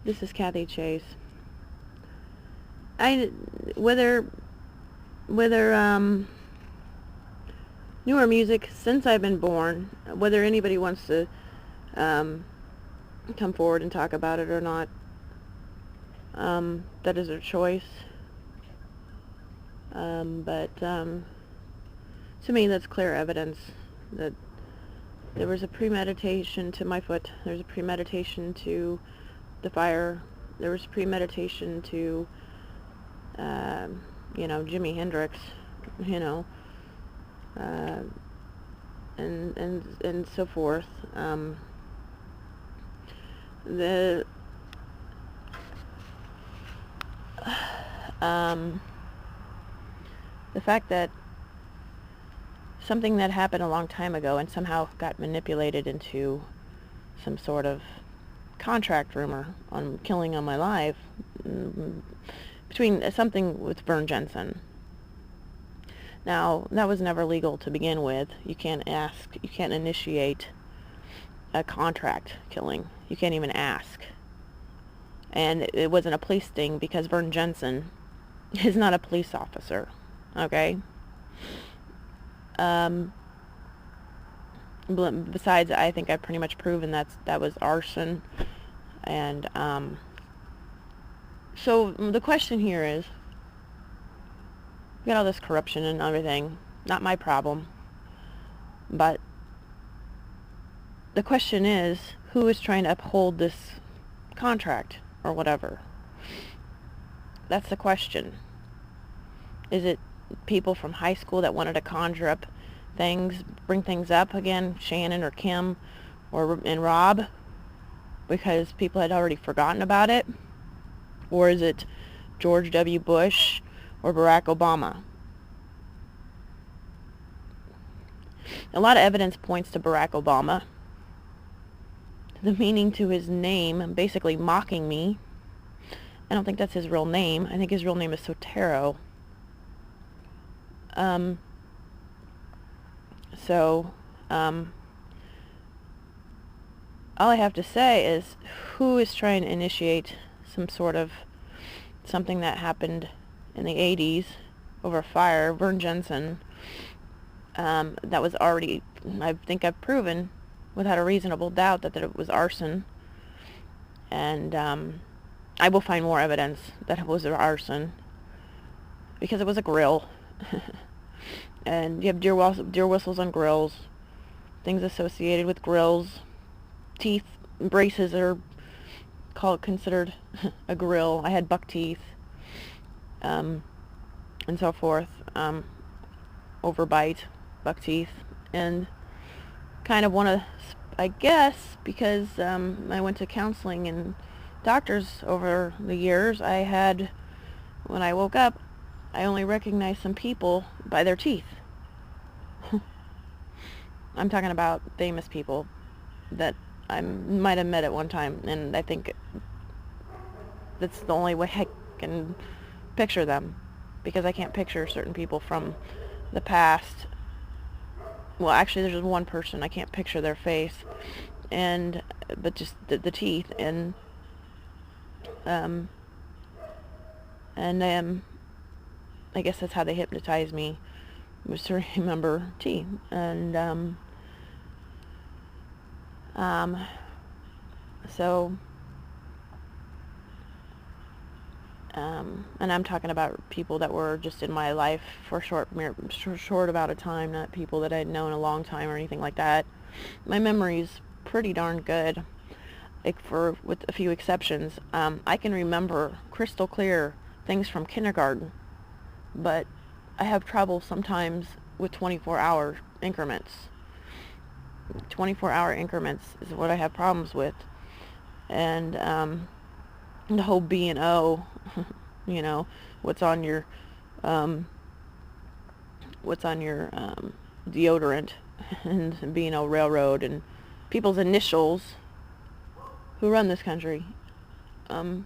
This is Kathy Chase. I whether newer music since I've been born, whether anybody wants to um, come forward and talk about it or not, that is their choice. But to me, that's clear evidence that there was a premeditation to my foot. There's a premeditation to the fire. There was premeditation to, Jimi Hendrix, you know, uh, and so forth. The um, the fact that something that happened a long time ago and somehow got manipulated into some sort of contract rumor on killing on my life, between something with Vern Jensen. Now, that was never legal to begin with. You can't initiate a contract killing. You can't even ask. And it wasn't a police thing because Vern Jensen is not a police officer, okay? Besides, I think I've pretty much proven that was arson. And so the question here is, we got all this corruption and everything. Not my problem. But the question is, who is trying to uphold this contract or whatever? That's the question. Is it people from high school that wanted to conjure up things, bring things up again, Shannon or Kim and Rob, because people had already forgotten about it? Or is it George W. Bush or Barack Obama? A lot of evidence points to Barack Obama. The meaning to his name, basically mocking me. I don't think that's his real name. I think his real name is Sotero. All I have to say is, who is trying to initiate some sort of something that happened in the 80s over fire? Vern Jensen. That was already, I think I've proven without a reasonable doubt that it was arson. And I will find more evidence that it was arson, because it was a grill. And you have deer whistles on grills, things associated with grills. Teeth braces are considered a grill. I had buck teeth, and so forth. Overbite, buck teeth, and kind of want to, I guess, because I went to counseling and doctors over the years, when I woke up, I only recognized some people by their teeth. I'm talking about famous people that I might have met at one time, and I think that's the only way I can picture them, because I can't picture certain people from the past. Well, actually, there's just one person I can't picture their face, but just the teeth, and I guess that's how they hypnotized me, was to remember teeth. And and I'm talking about people that were just in my life for a short amount of time, not people that I'd known a long time or anything like that. My memory's pretty darn good, with a few exceptions. I can remember crystal clear things from kindergarten, but I have trouble sometimes with 24-hour increments. 24-hour increments is what I have problems with. And the whole B and O, what's on your deodorant, and B&O Railroad, and people's initials who run this country. And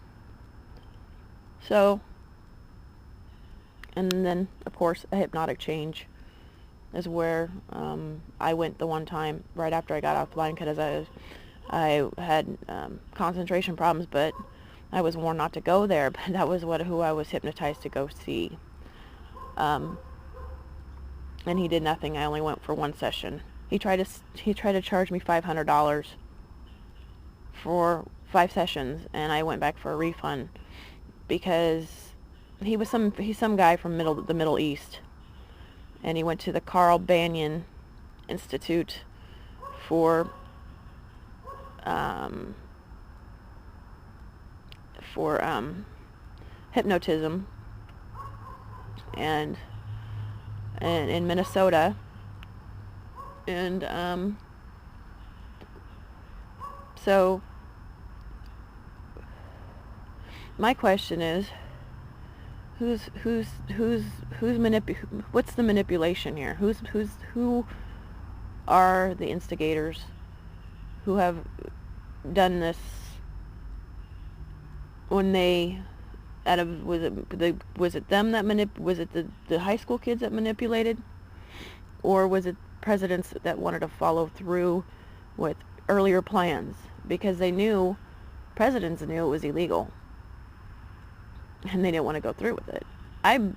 then, of course, a hypnotic change is where I went the one time right after I got off the line, because I had concentration problems, but I was warned not to go there, but that was who I was hypnotized to go see. And he did nothing. I only went for one session. He tried to charge me $500 for 5 sessions, and I went back for a refund because he's some guy from the Middle East, and he went to the Carl Banyan Institute for hypnotism, and in Minnesota, and so my question is, what's the manipulation here? Who are the instigators who have done this? When they, was it them that was it the high school kids that manipulated, or was it presidents that wanted to follow through with earlier plans because presidents knew it was illegal, and they didn't want to go through with it?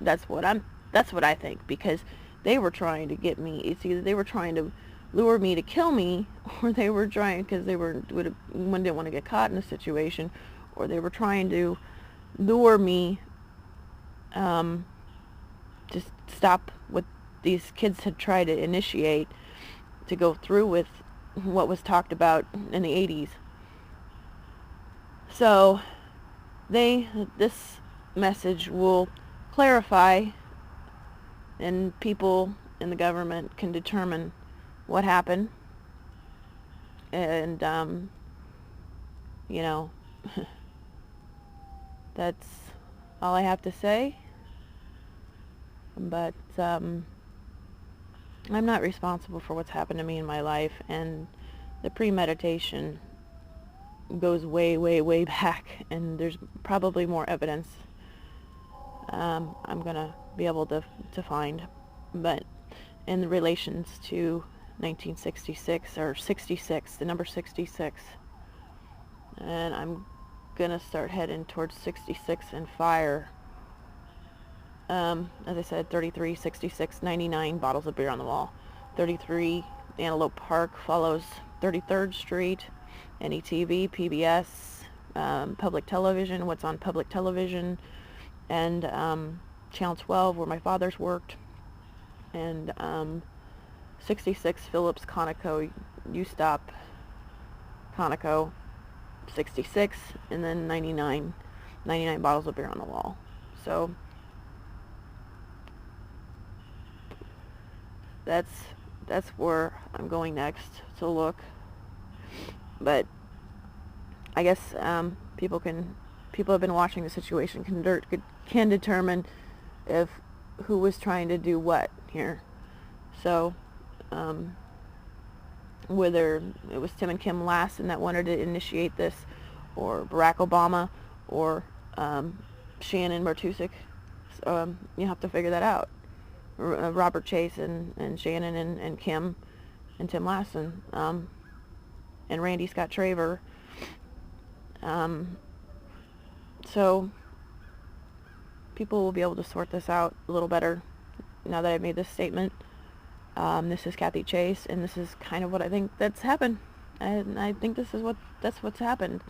That's what I think, because they were trying to get me. It's either they were trying to lure me to kill me, or they were trying, because they didn't want to get caught in a situation, or they were trying to lure me to stop what these kids had tried to initiate, to go through with what was talked about in the 80s. So this message will clarify, and people in the government can determine what happened, and that's all I have to say. But I'm not responsible for what's happened to me in my life, and the premeditation goes way, way, way back, and there's probably more evidence I'm gonna be able to find, but in relations to 1966 or 66, the number 66, and I'm gonna start heading towards 66 and fire. As I said, 33, 66, 99 bottles of beer on the wall. 33 Antelope Park follows 33rd Street, NETV, PBS, public television, what's on public television, and Channel 12, where my father's worked, and 66 Phillips, Conoco, Ustop, Conoco, 66, and then 99 bottles of beer on the wall. So that's where I'm going next to look. But I guess people have been watching the situation can determine if who was trying to do what here. So whether it was Tim and Kim Lassen that wanted to initiate this, or Barack Obama, or Shannon Bartusek, you have to figure that out. Robert Chase and Shannon and Kim and Tim Lassen, and Randy Scott Traver. So people will be able to sort this out a little better now that I've made this statement. This is Kathy Chase, and this is kind of what I think that's happened, and I think that's what's happened.